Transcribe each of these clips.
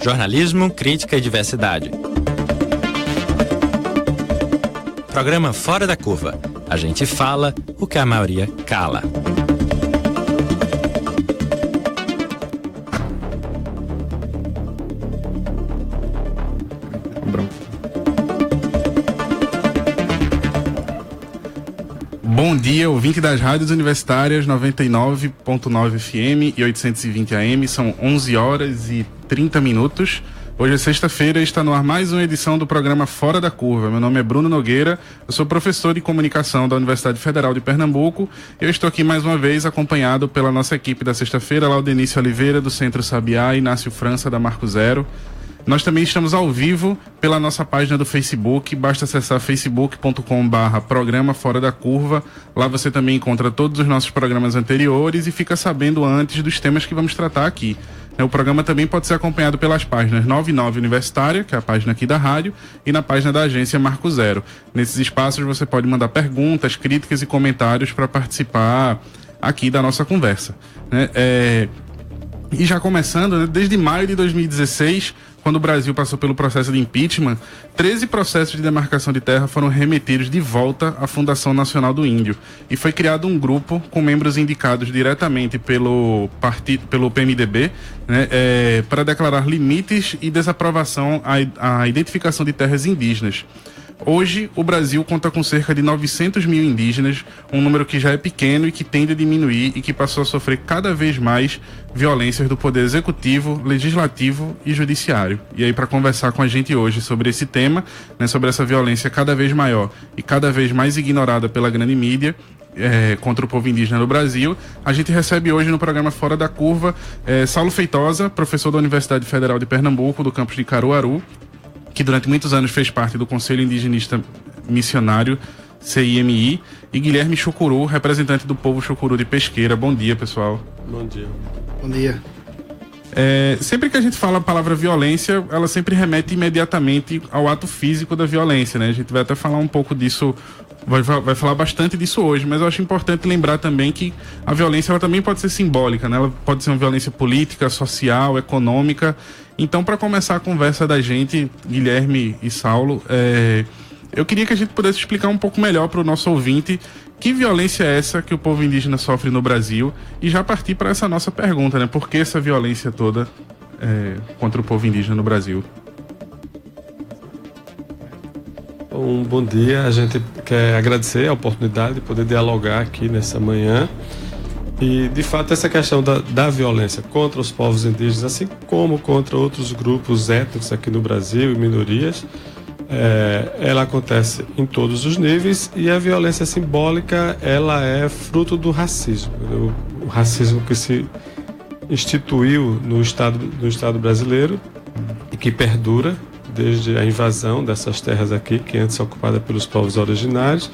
Jornalismo, crítica e diversidade. Programa Fora da Curva. A gente fala o que a maioria cala. Bom dia, ouvinte das rádios universitárias 99.9 FM e 820 AM, são 11 horas e 30 minutos. Hoje é sexta-feira e está no ar mais uma edição do programa Fora da Curva. Meu nome é Bruno Nogueira, eu sou professor de comunicação da Universidade Federal de Pernambuco. Eu estou aqui mais uma vez acompanhado pela nossa equipe da sexta-feira, Laudenício Oliveira, do Centro Sabiá, Inácio França, da Marco Zero. Nós também estamos ao vivo pela nossa página do Facebook, basta acessar facebook.com/programa Fora da Curva. Lá você também encontra todos os nossos programas anteriores e fica sabendo antes dos temas que vamos tratar aqui. O programa também pode ser acompanhado pelas páginas 99 Universitária, que é a página aqui da rádio, e na página da agência Marco Zero. Nesses espaços você pode mandar perguntas, críticas e comentários para participar aqui da nossa conversa. E já começando, desde maio de 2016, quando o Brasil passou pelo processo de impeachment, 13 processos de demarcação de terra foram remetidos de volta à Fundação Nacional do Índio. E foi criado um grupo com membros indicados diretamente pelo PMDB, para declarar limites e desaprovação à identificação de terras indígenas. Hoje, o Brasil conta com cerca de 900 mil indígenas, um número que já é pequeno e que tende a diminuir e que passou a sofrer cada vez mais violências do poder executivo, legislativo e judiciário. E aí, para conversar com a gente hoje sobre esse tema, sobre essa violência cada vez maior e cada vez mais ignorada pela grande mídia, contra o povo indígena no Brasil, a gente recebe hoje no programa Fora da Curva Saulo Feitosa, professor da Universidade Federal de Pernambuco, do campus de Caruaru, que durante muitos anos fez parte do Conselho Indigenista Missionário, CIMI, e Guilherme Chucuru, representante do povo Chucuru de Pesqueira. Bom dia, pessoal. Bom dia. Bom dia. Sempre que a gente fala a palavra violência, ela sempre remete imediatamente ao ato físico da violência, A gente vai até falar um pouco disso, vai falar bastante disso hoje, mas eu acho importante lembrar também que a violência ela também pode ser simbólica, Ela pode ser uma violência política, social, econômica. Então, para começar a conversa da gente, Guilherme e Saulo, eu queria que a gente pudesse explicar um pouco melhor para o nosso ouvinte que violência é essa que o povo indígena sofre no Brasil e já partir para essa nossa pergunta, Por que essa violência toda contra o povo indígena no Brasil? Bom dia, a gente quer agradecer a oportunidade de poder dialogar aqui nessa manhã. E, de fato, essa questão da violência contra os povos indígenas, assim como contra outros grupos étnicos aqui no Brasil e minorias, ela acontece em todos os níveis e a violência simbólica, ela é fruto do racismo. O racismo que se instituiu no Estado brasileiro e que perdura desde a invasão dessas terras aqui, que antes ocupada pelos povos originários.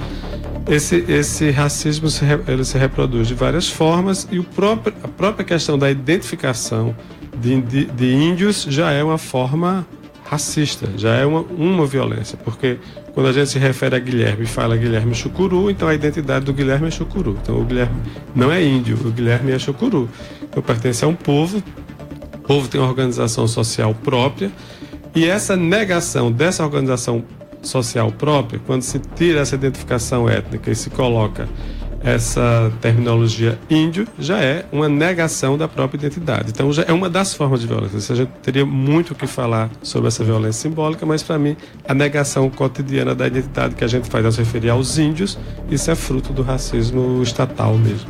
Esse racismo ele se reproduz de várias formas e a própria questão da identificação de índios já é uma forma racista, já é uma violência, porque quando a gente se refere a Guilherme e fala Guilherme Chucuru, então a identidade do Guilherme é Chucuru. Então o Guilherme não é índio, o Guilherme é Chucuru. Então pertence a um povo, o povo tem uma organização social própria e essa negação dessa organização social própria, quando se tira essa identificação étnica e se coloca essa terminologia índio, já é uma negação da própria identidade. Então já é uma das formas de violência. A gente teria muito o que falar sobre essa violência simbólica, mas para mim a negação cotidiana da identidade que a gente faz ao se referir aos índios, isso é fruto do racismo estatal mesmo.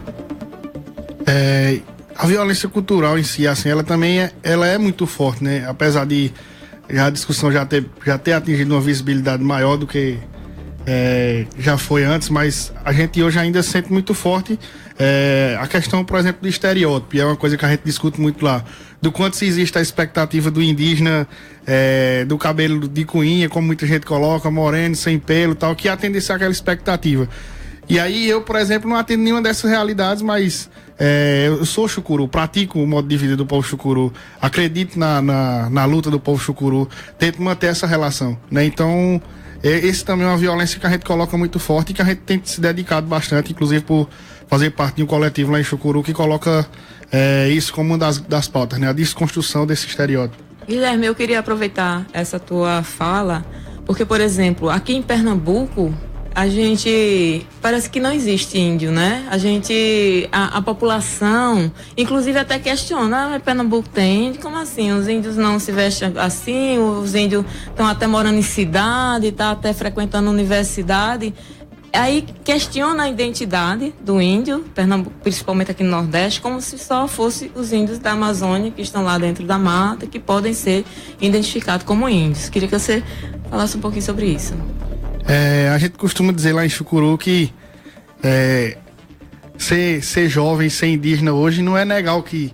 A violência cultural em si, assim, ela também ela é muito forte, Apesar de a discussão já ter atingido uma visibilidade maior do que já foi antes, mas a gente hoje ainda sente muito forte a questão, por exemplo, do estereótipo, e é uma coisa que a gente discute muito lá, do quanto se existe a expectativa do indígena, do cabelo de coinha, como muita gente coloca, moreno, sem pelo e tal, que atende a aquela expectativa. E aí eu, por exemplo, não atendo nenhuma dessas realidades, mas eu sou chucuru, pratico o modo de vida do povo chucuru, acredito na luta do povo chucuru, tento manter essa relação, Então, esse também é uma violência que a gente coloca muito forte e que a gente tem se dedicado bastante, inclusive por fazer parte de um coletivo lá em Chucuru que coloca isso como uma das pautas, A desconstrução desse estereótipo. Guilherme, eu queria aproveitar essa tua fala, porque, por exemplo, aqui em Pernambuco, a gente parece que não existe índio, né? A população, inclusive até questiona, Pernambuco tem índio, como assim? Os índios não se vestem assim, os índios estão até morando em cidade, tá até frequentando universidade. Aí questiona a identidade do índio, Pernambuco, principalmente aqui no Nordeste, como se só fosse os índios da Amazônia que estão lá dentro da mata, que podem ser identificados como índios. Queria que você falasse um pouquinho sobre isso. A gente costuma dizer lá em Chucuru que ser jovem, ser indígena hoje não é negar o que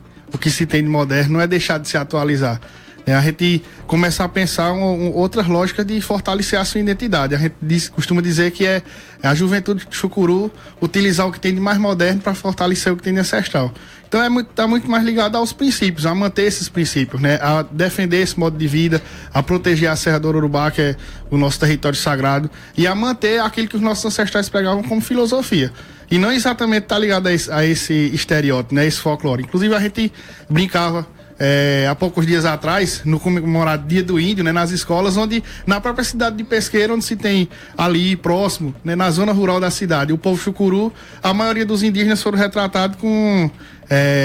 se tem de moderno, não é deixar de se atualizar. A gente começa a pensar outras lógicas de fortalecer a sua identidade. A gente costuma dizer que é a juventude de Chucuru utilizar o que tem de mais moderno para fortalecer o que tem de ancestral. Então está muito mais ligado aos princípios, a manter esses princípios, né? A defender esse modo de vida, a proteger a Serra do Urubá, que é o nosso território sagrado, e a manter aquilo que os nossos ancestrais pregavam como filosofia. E não exatamente está ligado a esse estereótipo, né? Esse folclore. Inclusive a gente brincava há poucos dias atrás, no comemorado Dia do Índio, né, nas escolas, onde na própria cidade de Pesqueira, onde se tem ali próximo, né, na zona rural da cidade, o povo chucuru, a maioria dos indígenas foram retratados com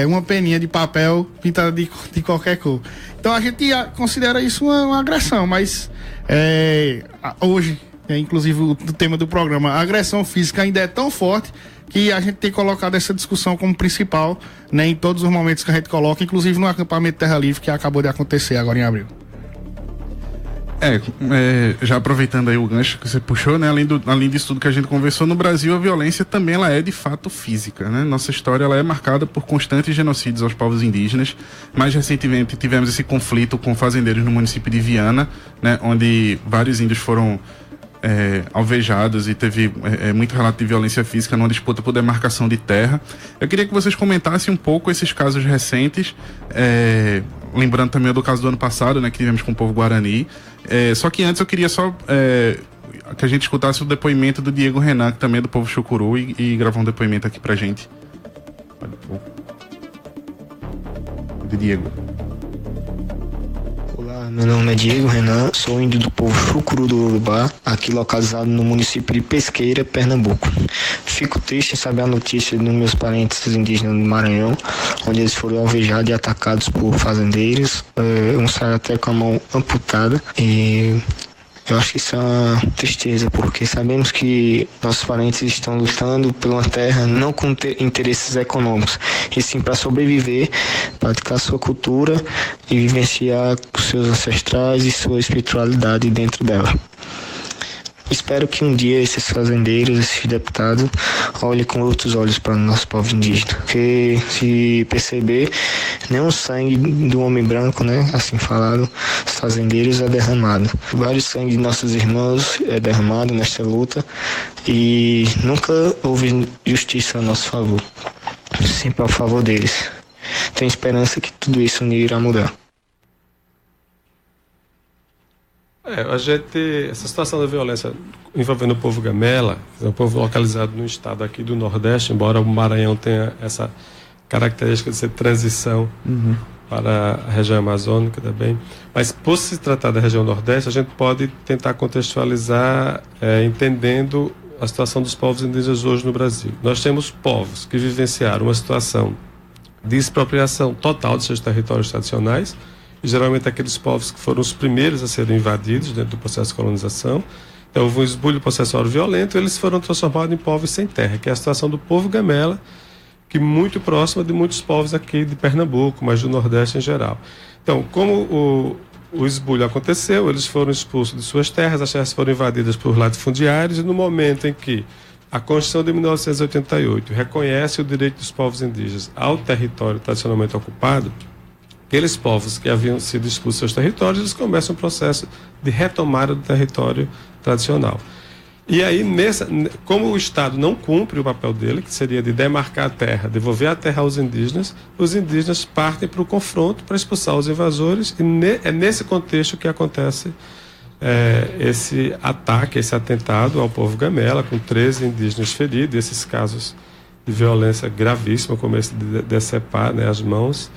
uma peninha de papel pintada de qualquer cor. Então a gente considera isso uma agressão, mas hoje, inclusive o tema do programa, a agressão física ainda é tão forte que a gente tem colocado essa discussão como principal, né, em todos os momentos que a gente coloca, inclusive no acampamento Terra Livre, que acabou de acontecer agora em abril. Já aproveitando aí o gancho que você puxou, né, além disso tudo que a gente conversou, no Brasil a violência também ela é de fato física, né? Nossa história ela é marcada por constantes genocídios aos povos indígenas. Mais recentemente tivemos esse conflito com fazendeiros no município de Viana, né, onde vários índios foram alvejados e teve muito relato de violência física numa disputa por demarcação de terra. Eu queria que vocês comentassem um pouco esses casos recentes, lembrando também do caso do ano passado, né, que tivemos com o povo Guarani. Só que antes eu queria só que a gente escutasse o depoimento do Diego Renan, que também é do povo Chucuru, e gravou um depoimento aqui pra gente. De Diego. Meu nome é Diego Renan, sou índio do povo Chucuru do Urubá, aqui localizado no município de Pesqueira, Pernambuco. Fico triste em saber a notícia dos meus parentes indígenas do Maranhão, onde eles foram alvejados e atacados por fazendeiros, um saiu até com a mão amputada, e eu acho que isso é uma tristeza, porque sabemos que nossos parentes estão lutando por uma terra não com interesses econômicos, e sim para sobreviver, praticar sua cultura e vivenciar os seus ancestrais e sua espiritualidade dentro dela. Espero que um dia esses fazendeiros, esses deputados, olhem com outros olhos para o nosso povo indígena. Porque, se perceber, nenhum sangue do homem branco, né, assim falado, os fazendeiros é derramado. Vários sangue de nossos irmãos é derramado nesta luta e nunca houve justiça a nosso favor. Sempre ao favor deles. Tenho esperança que tudo isso irá mudar. Essa situação da violência envolvendo o povo Gamela, é um povo localizado no estado aqui do Nordeste, embora o Maranhão tenha essa característica de ser transição para a região amazônica também. Mas, por se tratar da região Nordeste, a gente pode tentar contextualizar entendendo a situação dos povos indígenas hoje no Brasil. Nós temos povos que vivenciaram uma situação de expropriação total de seus territórios tradicionais, e geralmente aqueles povos que foram os primeiros a serem invadidos dentro do processo de colonização. Então houve um esbulho processuário violento, eles foram transformados em povos sem terra, que é a situação do povo Gamela, que é muito próxima de muitos povos aqui de Pernambuco, mas do Nordeste em geral. Então, como o esbulho aconteceu, eles foram expulsos de suas terras, as terras foram invadidas por latifundiários, e no momento em que a Constituição de 1988 reconhece o direito dos povos indígenas ao território tradicionalmente ocupado, aqueles povos que haviam sido expulsos dos seus territórios, eles começam um processo de retomada do território tradicional. E aí, como o Estado não cumpre o papel dele, que seria de demarcar a terra, devolver a terra aos indígenas, os indígenas partem para o confronto para expulsar os invasores, e é nesse contexto que acontece esse ataque, esse atentado ao povo Gamela, com 13 indígenas feridos, esses casos de violência gravíssima, como esse de decepar, né, as mãos.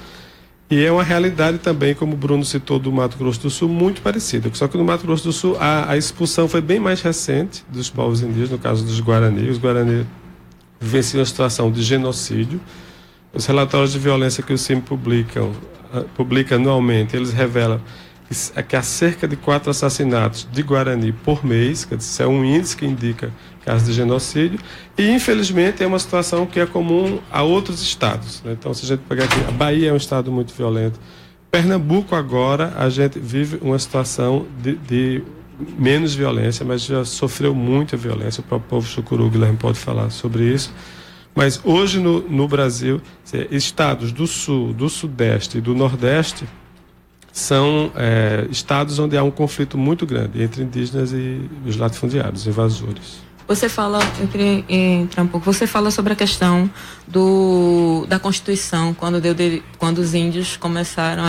E é uma realidade também, como o Bruno citou, do Mato Grosso do Sul, muito parecida. Só que no Mato Grosso do Sul a expulsão foi bem mais recente dos povos indígenas, no caso dos Guarani. Os Guarani vivenciam a situação de genocídio. Os relatórios de violência que o CIM publica anualmente, eles revelam que há cerca de 4 assassinatos de Guarani por mês, quer dizer, isso é um índice que indica casos de genocídio, e infelizmente é uma situação que é comum a outros estados, né? Então, se a gente pegar aqui, a Bahia é um estado muito violento. Pernambuco agora, a gente vive uma situação de menos violência, mas já sofreu muita violência. O próprio povo chucuru, Guilherme pode falar sobre isso. Mas hoje no Brasil, estados do Sul, do Sudeste e do Nordeste são estados onde há um conflito muito grande entre indígenas e os latifundiários, invasores. Você fala, eu queria entrar um pouco, você fala sobre a questão da Constituição, quando os índios começaram,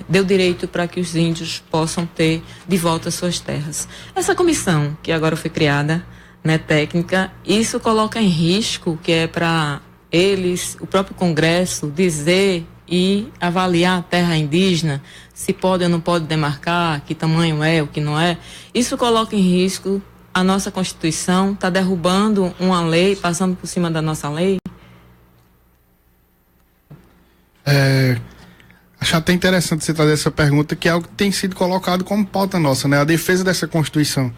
deu direito para que os índios possam ter de volta suas terras. Essa comissão que agora foi criada, né, técnica, isso coloca em risco, que é para eles, o próprio Congresso, dizer e avaliar a terra indígena, se pode ou não pode demarcar, que tamanho é, o que não é. Isso coloca em risco a nossa Constituição, está derrubando uma lei, passando por cima da nossa lei? Acho até interessante você trazer essa pergunta, que é algo que tem sido colocado como pauta nossa, né? A defesa dessa Constituição.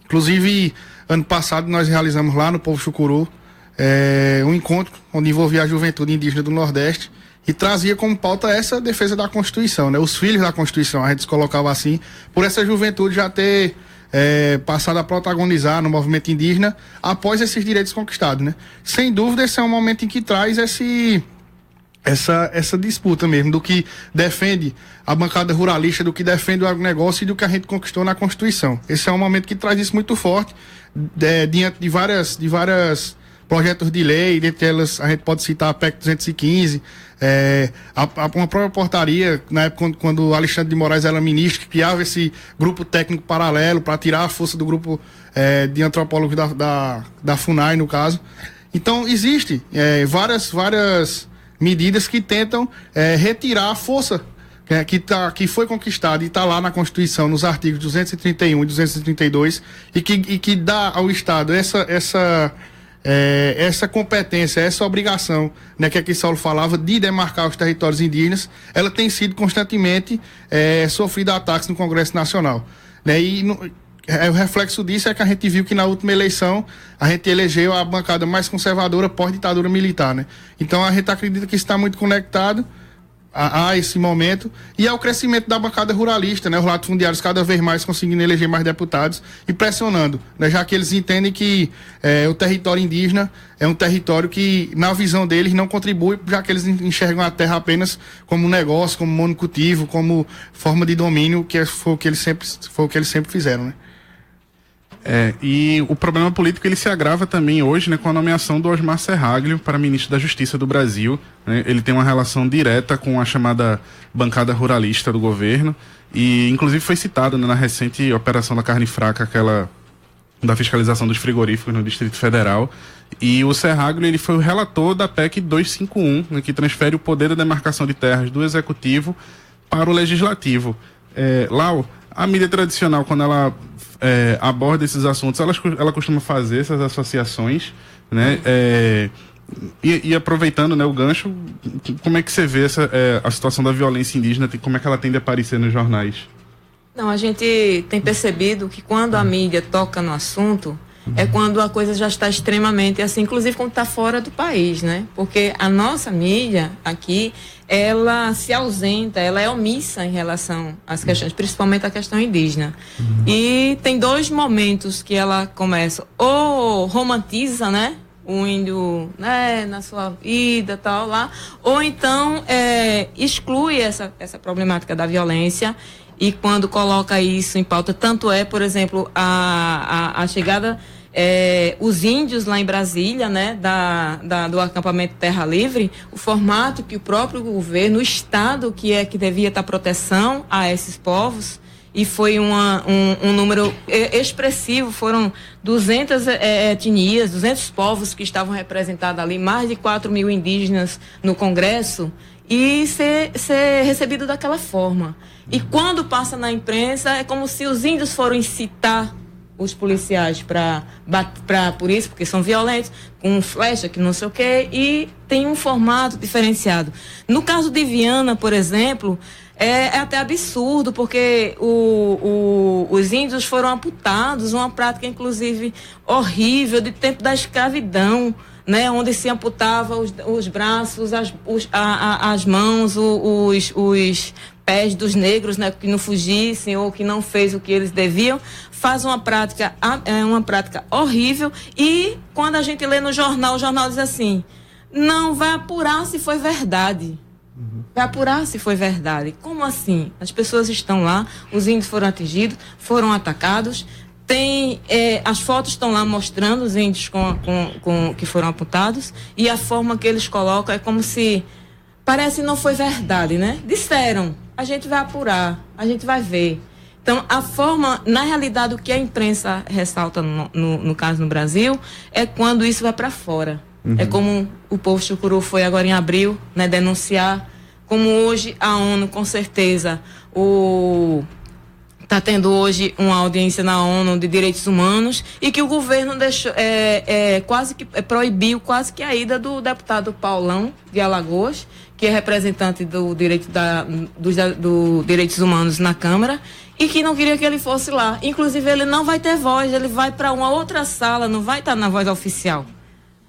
Inclusive, ano passado nós realizamos lá no Povo Chucuru um encontro onde envolvia a juventude indígena do Nordeste e trazia como pauta essa defesa da Constituição, né? Os filhos da Constituição, a gente se colocava assim, por essa juventude já ter passado a protagonizar no movimento indígena após esses direitos conquistados, né? Sem dúvida, esse é um momento em que traz essa disputa mesmo, do que defende a bancada ruralista, do que defende o agronegócio e do que a gente conquistou na Constituição. Esse é um momento que traz isso muito forte, diante de várias projetos de lei, dentre elas a gente pode citar a PEC 215, uma própria portaria, na época quando o Alexandre de Moraes era ministro, que criava esse grupo técnico paralelo para tirar a força do grupo de antropólogos da FUNAI, no caso. Então, existe várias medidas que tentam retirar a força que foi conquistada e está lá na Constituição, nos artigos 231 e 232, e que dá ao Estado essa competência, essa obrigação, né, que aqui Saulo falava, de demarcar os territórios indígenas. Ela tem sido constantemente sofrida ataques no Congresso Nacional, né? O reflexo disso é que a gente viu que na última eleição a gente elegeu a bancada mais conservadora pós-ditadura militar, né? Então a gente acredita que isso está muito conectado a esse momento e ao crescimento da bancada ruralista, né? Os latifundiários cada vez mais conseguindo eleger mais deputados e pressionando, né? Já que eles entendem que o território indígena é um território que, na visão deles, não contribui, já que eles enxergam a terra apenas como negócio, como monocultivo, como forma de domínio, que foi o que eles sempre fizeram, né? E o problema político ele se agrava também hoje, né, com a nomeação do Osmar Serraglio para ministro da Justiça do Brasil, né? Ele tem uma relação direta com a chamada bancada ruralista do governo e inclusive foi citado, né, na recente operação da carne fraca, aquela da fiscalização dos frigoríficos no Distrito Federal. E o Serraglio ele foi o relator da PEC 251, né, que transfere o poder da demarcação de terras do Executivo para o Legislativo. Lau, a mídia tradicional, quando ela aborda esses assuntos, ela costuma fazer essas associações, né? E aproveitando, né, o gancho, como é que você vê a situação da violência indígena, como é que ela tende a aparecer nos jornais? Não, a gente tem percebido que quando a mídia toca no assunto, é quando a coisa já está extremamente assim, inclusive quando está fora do país, né? Porque a nossa mídia aqui, ela se ausenta, ela é omissa em relação às questões, principalmente a questão indígena. E tem 2 momentos que ela começa, ou romantiza, né? O índio, né, na sua vida, tal, lá, ou então exclui essa problemática da violência. E quando coloca isso em pauta, tanto por exemplo, a chegada, os índios lá em Brasília, né, do acampamento Terra Livre, o formato que o próprio governo, o Estado que devia dar proteção a esses povos, e foi um número expressivo, foram 200 etnias, 200 povos que estavam representados ali, mais de 4 mil indígenas no Congresso, e ser recebido daquela forma. E quando passa na imprensa, é como se os índios foram incitar os policiais por isso, porque são violentos, com flecha, que não sei o quê, e tem um formato diferenciado. No caso de Viana, por exemplo, é até absurdo, porque os índios foram amputados, uma prática, inclusive, horrível, de tempo da escravidão, né, onde se amputava os braços, as mãos, os pés dos negros, né, que não fugissem ou que não fez o que eles deviam. Faz uma prática horrível, e quando a gente lê no jornal, o jornal diz assim: não, vai apurar se foi verdade. Vai apurar se foi verdade. Como assim? As pessoas estão lá, os índios foram atingidos, foram atacados, as fotos estão lá mostrando os índios que foram amputados, e a forma que eles colocam é como se parece que não foi verdade, né? Disseram, a gente vai apurar, a gente vai ver. Então, a forma, na realidade, o que a imprensa ressalta no caso no Brasil é quando isso vai para fora. É como o povo chucuru foi agora em abril, né, denunciar, como hoje a ONU, com certeza, está tendo hoje uma audiência na ONU de direitos humanos, e que o governo deixou, quase que proibiu quase que a ida do deputado Paulão de Alagoas, que é representante do direitos humanos na Câmara, e que não queria que ele fosse lá. Inclusive, ele não vai ter voz, ele vai para uma outra sala, não vai estar na voz oficial,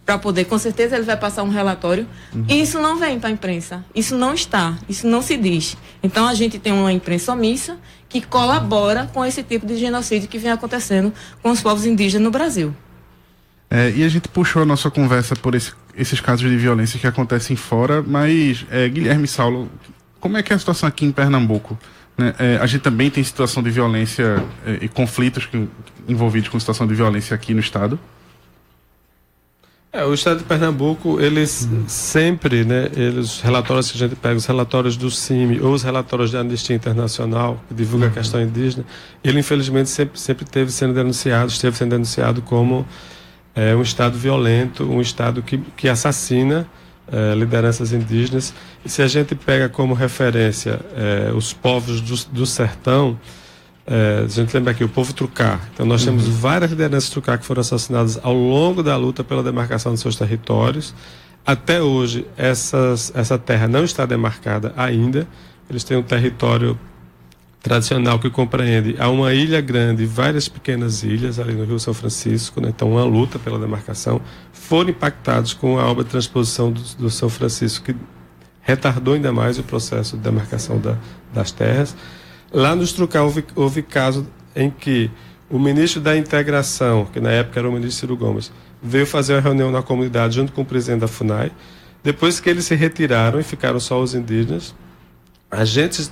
para poder, com certeza, ele vai passar um relatório. E isso não vem para a imprensa, isso não está, isso não se diz. Então, a gente tem uma imprensa omissa que colabora com esse tipo de genocídio que vem acontecendo com os povos indígenas no Brasil. E a gente puxou a nossa conversa por esses casos de violência que acontecem fora, mas, Guilherme Saulo, como é que é a situação aqui em Pernambuco? Né? A gente também tem situação de violência e conflitos envolvidos com situação de violência aqui no estado? O estado de Pernambuco, eles sempre, né, os relatórios que a gente pega, os relatórios do CIMI ou os relatórios da Anistia Internacional, que divulga a questão indígena, ele infelizmente sempre esteve sendo denunciado como um estado violento, um estado que assassina lideranças indígenas. E se a gente pega como referência os povos do sertão, a gente lembra aqui o povo Trucá. Então nós temos várias lideranças Trucá que foram assassinadas ao longo da luta pela demarcação dos seus territórios. Até hoje essa terra não está demarcada ainda. Eles têm um território tradicional que compreende a uma ilha grande e várias pequenas ilhas ali no Rio São Francisco, né? Então uma luta pela demarcação. Foram impactados com a obra de transposição do São Francisco, que retardou ainda mais o processo de demarcação das terras. Lá nos Trucá houve caso em que o ministro da Integração, que na época era o ministro Ciro Gomes, veio fazer uma reunião na comunidade junto com o presidente da FUNAI. Depois que eles se retiraram e ficaram só os indígenas, agentes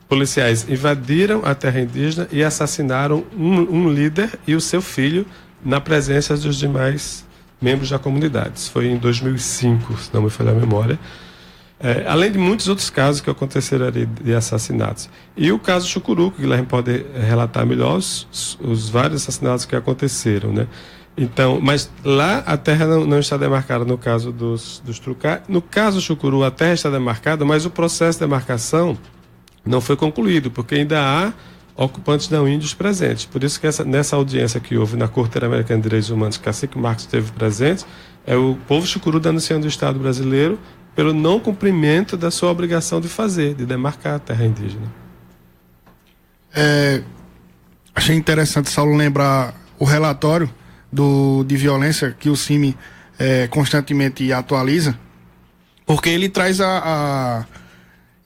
policiais invadiram a terra indígena e assassinaram um líder e o seu filho na presença dos demais membros da comunidade. Isso foi em 2005, se não me falha a memória. Além de muitos outros casos que aconteceram ali de assassinatos. E o caso Chucuru, que o Guilherme pode relatar melhor, os vários assassinatos que aconteceram, né? Então, mas lá a terra não está demarcada no caso dos Trucá. No caso Chucuru, a terra está demarcada, mas o processo de demarcação não foi concluído, porque ainda há ocupantes não índios presentes. Por isso que nessa audiência que houve na Corte Interamericana de Direitos Humanos, que Cacique Marcos esteve presente, é o povo Chucuru denunciando o Estado brasileiro pelo não cumprimento da sua obrigação de demarcar a terra indígena. Achei interessante, Saulo, lembrar o relatório de violência que o CIMI constantemente atualiza, porque ele traz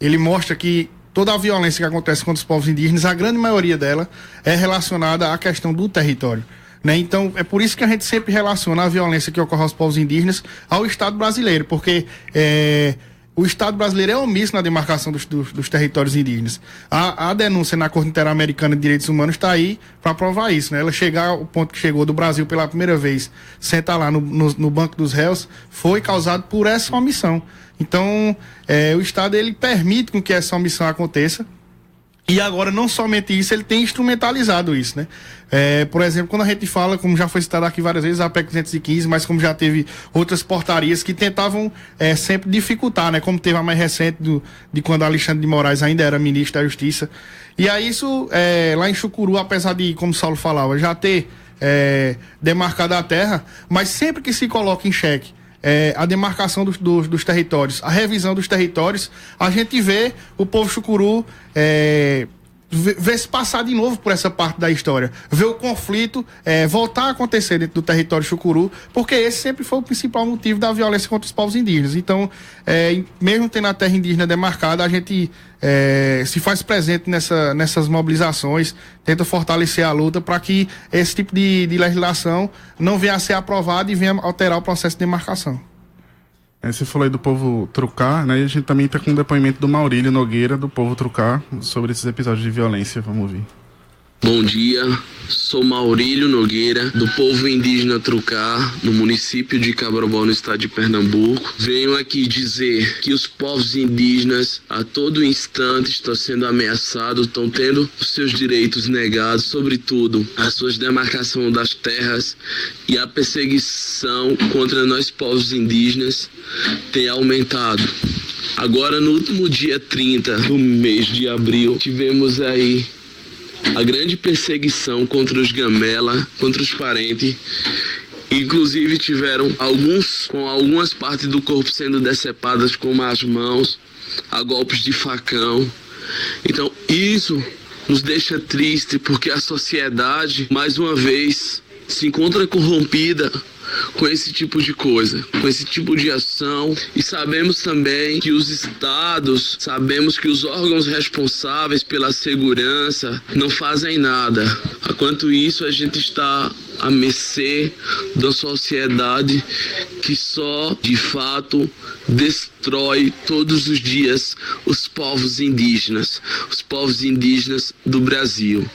ele mostra que toda a violência que acontece contra os povos indígenas, a grande maioria dela é relacionada à questão do território. Né? Então, é por isso que a gente sempre relaciona a violência que ocorre aos povos indígenas ao Estado brasileiro, porque o Estado brasileiro é omisso na demarcação dos territórios indígenas. A denúncia na Corte Interamericana de Direitos Humanos está aí para provar isso. Né? Ela chegar ao ponto que chegou do Brasil pela primeira vez, sentar lá no banco dos réus, foi causado por essa omissão. Então, o Estado ele permite com que essa omissão aconteça. E agora, não somente isso, ele tem instrumentalizado isso, né? Por exemplo, quando a gente fala, como já foi citado aqui várias vezes, a PEC 215, mas como já teve outras portarias que tentavam sempre dificultar, né? Como teve a mais recente de quando Alexandre de Moraes ainda era ministro da Justiça. E aí isso, lá em Chucuru, apesar de, como o Saulo falava, já ter demarcado a terra, mas sempre que se coloca em xeque a demarcação dos territórios, a revisão dos territórios, a gente vê o povo chucuru ver se passar de novo por essa parte da história, ver o conflito voltar a acontecer dentro do território chucuru, porque esse sempre foi o principal motivo da violência contra os povos indígenas. Então, mesmo tendo a terra indígena demarcada, a gente se faz presente nessas mobilizações, tenta fortalecer a luta para que esse tipo de legislação não venha a ser aprovado e venha alterar o processo de demarcação. Você falou aí do povo Trucar, né? E a gente também está com um depoimento do Maurílio Nogueira, do povo Trucar, sobre esses episódios de violência. Vamos ouvir. Bom dia, sou Maurílio Nogueira, do povo indígena Trucar, no município de Cabrobó, no estado de Pernambuco. Venho aqui dizer que os povos indígenas a todo instante estão sendo ameaçados, estão tendo os seus direitos negados, sobretudo a sua demarcação das terras, e a perseguição contra nós povos indígenas tem aumentado. Agora, no último dia 30 do mês de abril, tivemos aí a grande perseguição contra os Gamela, contra os parentes. Inclusive tiveram com algumas partes do corpo sendo decepadas, como as mãos, a golpes de facão. Então isso nos deixa triste, porque a sociedade, mais uma vez, se encontra corrompida com esse tipo de coisa, com esse tipo de ação. E sabemos também que os estados, sabemos que os órgãos responsáveis pela segurança não fazem nada. Enquanto isso, a gente está à mercê da sociedade que só, de fato, destrói todos os dias os povos indígenas do Brasil.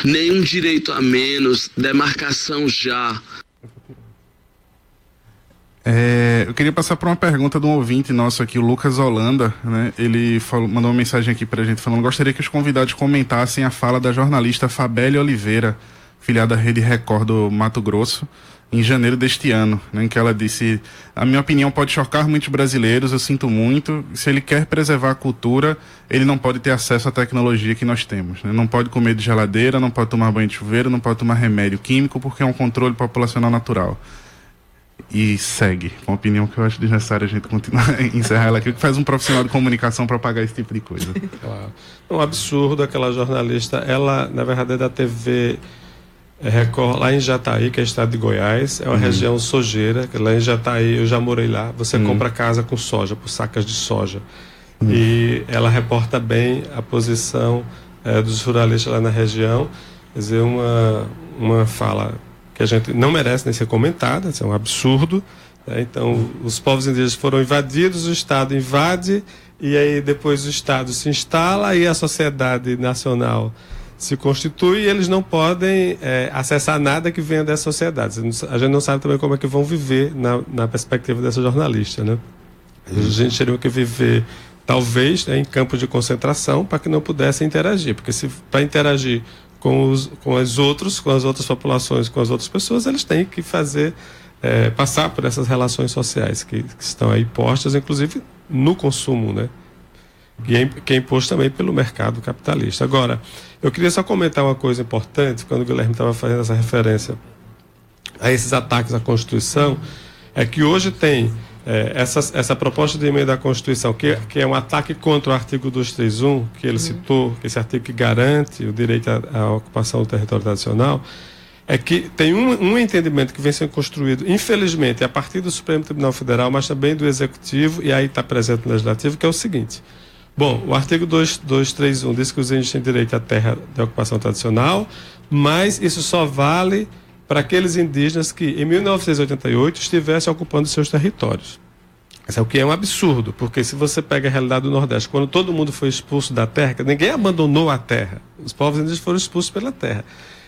Nenhum direito a menos, demarcação já. Eu queria passar por uma pergunta de um ouvinte nosso aqui, o Lucas Holanda, né? Ele mandou uma mensagem aqui pra gente falando: gostaria que os convidados comentassem a fala da jornalista Fabélia Oliveira, filiada à Rede Record do Mato Grosso, em janeiro deste ano, né, em que ela disse: a minha opinião pode chocar muitos brasileiros, eu sinto muito, se ele quer preservar a cultura, ele não pode ter acesso à tecnologia que nós temos, né? Não pode comer de geladeira, não pode tomar banho de chuveiro, não pode tomar remédio químico, porque é um controle populacional natural. E segue, uma opinião que eu acho desnecessária a gente continuar, encerrar ela aqui, que faz um profissional de comunicação para pagar esse tipo de coisa. Claro. É um absurdo aquela jornalista, ela, na verdade, é da TV Record, lá em Jataí, que é estado de Goiás, é uma região sojeira, que lá em Jataí, eu já morei lá, você compra casa com soja, por sacas de soja. E ela reporta bem a posição dos ruralistas lá na região, quer dizer, uma fala que a gente não merece nem ser comentada, isso é um absurdo, né? Então, os povos indígenas foram invadidos, o Estado invade, e aí depois o Estado se instala e a sociedade nacional se constitui, e eles não podem acessar nada que venha dessa sociedade. A gente não sabe também como é que vão viver na perspectiva dessa jornalista, né? A gente teria que viver, talvez, né, em campos de concentração, para que não pudessem interagir, porque se para interagir com as outras populações, com as outras pessoas, eles têm que passar por essas relações sociais que estão aí postas, inclusive no consumo, né? Que é imposto também pelo mercado capitalista. Agora, eu queria só comentar uma coisa importante, quando o Guilherme estava fazendo essa referência a esses ataques à Constituição, é que hoje tem essa proposta de emenda à Constituição, que é um ataque contra o artigo 231, que ele citou, que esse artigo que garante o direito à ocupação do território tradicional, é que tem um entendimento que vem sendo construído, infelizmente, a partir do Supremo Tribunal Federal, mas também do Executivo, e aí está presente no Legislativo, que é o seguinte: bom, o artigo 231 diz que os índios têm direito à terra de ocupação tradicional, mas isso só vale para aqueles indígenas que, em 1988, estivessem ocupando seus territórios. Isso é o que é um absurdo, porque se você pega a realidade do Nordeste, quando todo mundo foi expulso da terra, ninguém abandonou a terra, os povos indígenas foram expulsos pela terra.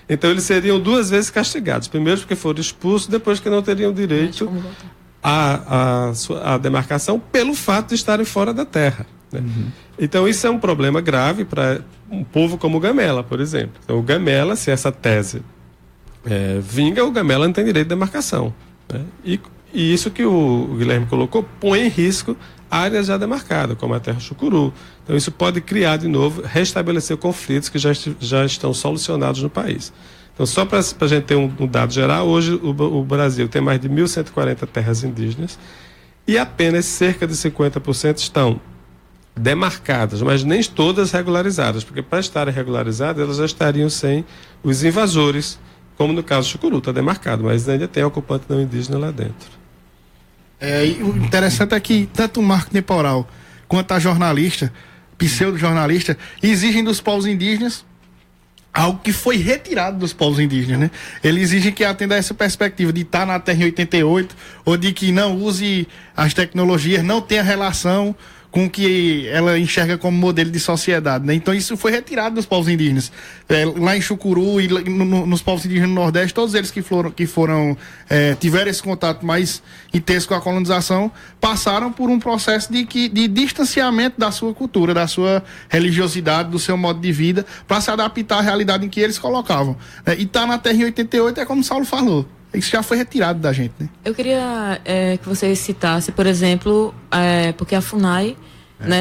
Então eles seriam duas vezes castigados, primeiro porque foram expulsos, depois que não teriam direito à demarcação pelo fato de estarem fora da terra, né? Então isso é um problema grave para um povo como o Gamela, por exemplo. Então o Gamela, se essa tese vinga, o Gamela não tem direito de demarcação, né? E isso que o Guilherme colocou põe em risco áreas já demarcadas, como a terra Chucuru. Então isso pode criar de novo, restabelecer conflitos que já estão solucionados no país. Então só para a gente ter um dado geral, hoje o Brasil tem mais de 1.140 terras indígenas e apenas cerca de 50% estão demarcadas, mas nem todas regularizadas, porque para estarem regularizadas elas já estariam sem os invasores, como no caso do Chucuru, está demarcado, mas ainda tem ocupante não indígena lá dentro. E o interessante é que tanto o marco temporal quanto a jornalista, pseudo-jornalista, exigem dos povos indígenas algo que foi retirado dos povos indígenas, né? Eles exigem que atenda a essa perspectiva de estar na Terra em 88, ou de que não use as tecnologias, não tenha relação com o que ela enxerga como modelo de sociedade, né? Então isso foi retirado dos povos indígenas. Lá em Chucuru e nos povos indígenas do Nordeste, todos eles que tiveram esse contato mais intenso com a colonização, passaram por um processo de distanciamento da sua cultura, da sua religiosidade, do seu modo de vida, para se adaptar à realidade em que eles colocavam. E tá na Terra em 88 é como o Saulo falou. Isso já foi retirado da gente, né? Eu queria que você citasse, por exemplo, porque a FUNAI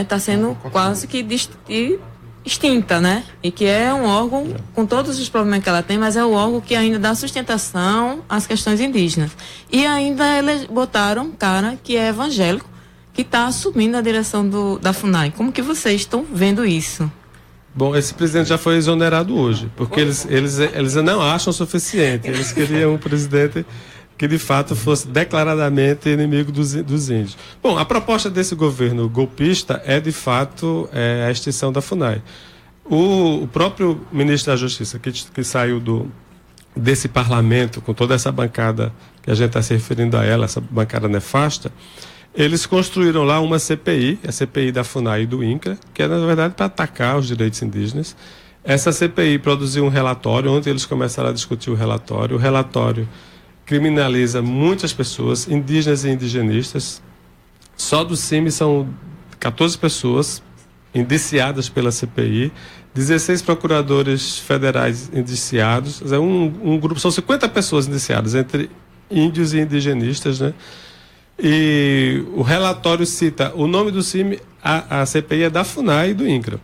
está sendo quase que extinta, né? E que é um órgão, com todos os problemas que ela tem, mas é o órgão que ainda dá sustentação às questões indígenas. E ainda eles botaram um cara que é evangélico, que está assumindo a direção da FUNAI. Como que vocês estão vendo isso? Bom, esse presidente já foi exonerado hoje, porque eles não acham suficiente. Eles queriam um presidente que de fato fosse declaradamente inimigo dos índios. Bom, a proposta desse governo golpista é de fato a extinção da FUNAI. O próprio ministro da Justiça, que saiu desse parlamento, com toda essa bancada que a gente está se referindo a ela, essa bancada nefasta, eles construíram lá uma CPI, a CPI da FUNAI e do INCRA, que é, na verdade, para atacar os direitos indígenas. Essa CPI produziu um relatório, ontem eles começaram a discutir o relatório. O relatório criminaliza muitas pessoas, indígenas e indigenistas. Só do CIMI são 14 pessoas indiciadas pela CPI, 16 procuradores federais indiciados, um grupo, são 50 pessoas indiciadas, entre índios e indigenistas, né? E o relatório cita o nome do CIMI, a CPI é da FUNAI e do INCRA,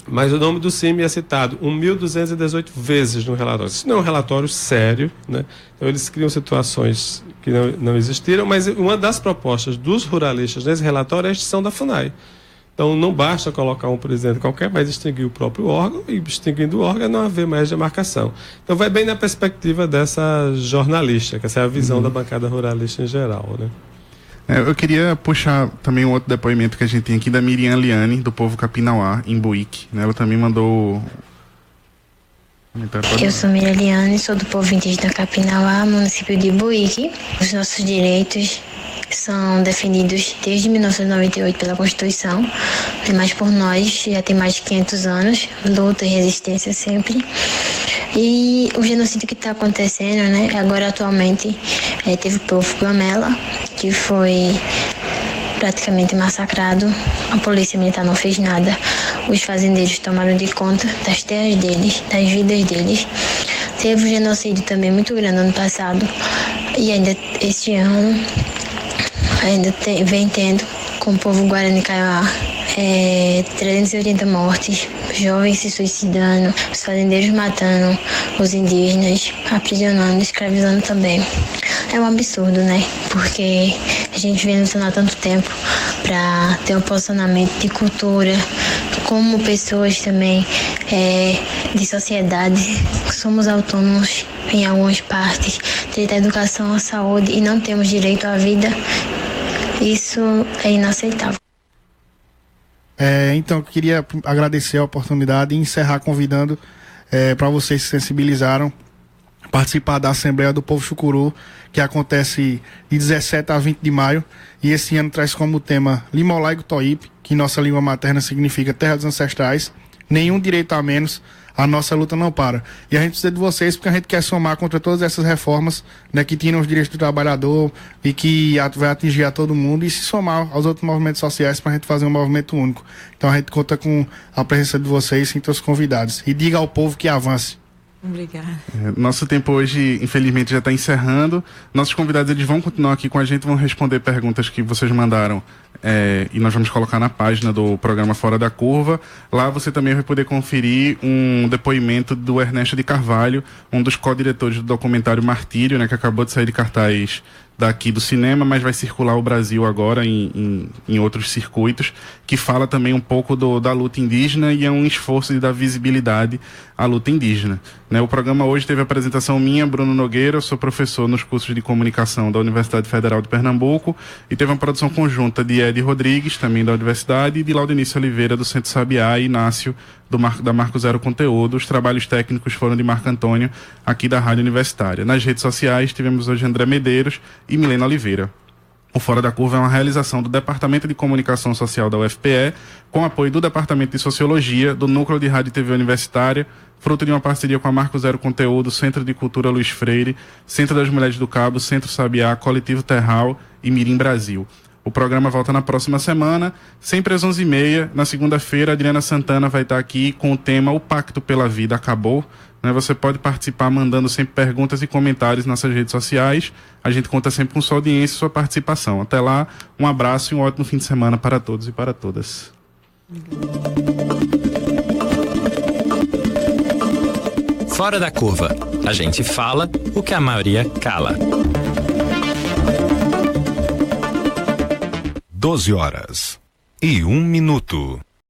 mas o nome do CIMI é citado 1.218 vezes no relatório. Isso não é um relatório sério, né? Então eles criam situações que não existiram, mas uma das propostas dos ruralistas nesse relatório é a extinção da FUNAI. Então não basta colocar um presidente qualquer, mas extinguir o próprio órgão, e extinguindo o órgão não haver mais demarcação. Então vai bem na perspectiva dessa jornalista, que essa é a visão da bancada ruralista em geral, né? Eu queria puxar também um outro depoimento que a gente tem aqui da Miriam Liane, do povo Capinauá, em Buíque. Ela também mandou... Eu sou Miriam Liane, sou do povo indígena Capinauá, município de Buíque. Os nossos direitos são definidos desde 1998 pela Constituição, mas por nós já tem mais de 500 anos, luta e resistência sempre. E o genocídio que está acontecendo, né, agora atualmente, teve o povo Gamela, que foi praticamente massacrado. A polícia militar não fez nada. Os fazendeiros tomaram de conta das terras deles, das vidas deles. Teve um genocídio também muito grande no ano passado, e ainda este ano vem tendo com o povo Guarani Kaiowá 380 mortes, jovens se suicidando, os fazendeiros matando os indígenas, aprisionando, escravizando também. É um absurdo, né? Porque a gente vem lutando há tanto tempo para ter um posicionamento de cultura, como pessoas também de sociedade, somos autônomos em algumas partes, direito à educação, à saúde, e não temos direito à vida. Isso é inaceitável. Então, eu queria agradecer a oportunidade e encerrar convidando para vocês que se sensibilizaram participar da Assembleia do Povo Chucuru, que acontece de 17 a 20 de maio, e esse ano traz como tema Limolaigo Toípe, que em nossa língua materna significa Terra dos Ancestrais, nenhum direito a menos, a nossa luta não para. E a gente precisa de vocês porque a gente quer somar contra todas essas reformas, né, que tiram os direitos do trabalhador e que vai atingir a todo mundo e se somar aos outros movimentos sociais para a gente fazer um movimento único. Então a gente conta com a presença de vocês e todos os convidados. E diga ao povo que avance. Obrigada. Nosso tempo hoje, infelizmente, já está encerrando. Nossos convidados eles vão continuar aqui com a gente, vão responder perguntas que vocês mandaram e nós vamos colocar na página do programa Fora da Curva. Lá você também vai poder conferir um depoimento do Ernesto de Carvalho, um dos co-diretores do documentário Martírio, né, que acabou de sair de cartaz daqui do cinema, mas vai circular o Brasil agora em outros circuitos, que fala também um pouco da luta indígena e é um esforço de dar visibilidade à luta indígena. Né? O programa hoje teve a apresentação minha, Bruno Nogueira, eu sou professor nos cursos de comunicação da Universidade Federal de Pernambuco, e teve uma produção conjunta de Ed Rodrigues, também da Universidade, e de Laudenice Oliveira, do Centro Sabiá, e Inácio, da Marco Zero Conteúdo. Os trabalhos técnicos foram de Marco Antônio, aqui da Rádio Universitária. Nas redes sociais tivemos hoje André Medeiros e Milena Oliveira. O Fora da Curva é uma realização do Departamento de Comunicação Social da UFPE, com apoio do Departamento de Sociologia, do Núcleo de Rádio e TV Universitária, fruto de uma parceria com a Marco Zero Conteúdo, Centro de Cultura Luiz Freire, Centro das Mulheres do Cabo, Centro Sabiá, Coletivo Terral e Mirim Brasil. O programa volta na próxima semana, sempre às 11h30. Na segunda-feira, a Adriana Santana vai estar aqui com o tema O Pacto pela Vida Acabou. Né? Você pode participar mandando sempre perguntas e comentários nas nossas redes sociais. A gente conta sempre com sua audiência e sua participação. Até lá, um abraço e um ótimo fim de semana para todos e para todas. Fora da Curva. A gente fala o que a maioria cala. 12h01.